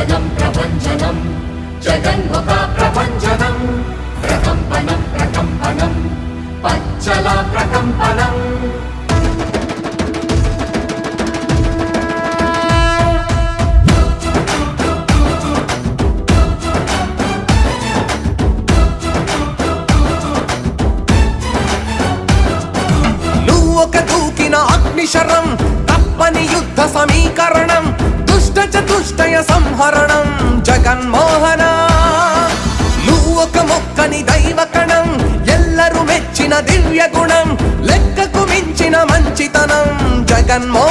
ప్రపంచనం ప్రపంచనం జగన్ముఖ ప్రపంచనం ప్రకంపనం ప్రకంపనం పచ్చల ప్రకంపనం నువ్వొక దూకిన అగ్నిశరం తప్పని యుద్ధ సమీకరణం దుష్ట చతుష్టయ సంహరణం జగన్మోహన నువ్వొక మొక్కని దైవకణం ఎల్లరూ మెచ్చిన దివ్య గుణం లెక్కకు మించిన మంచితనం జగన్మోహన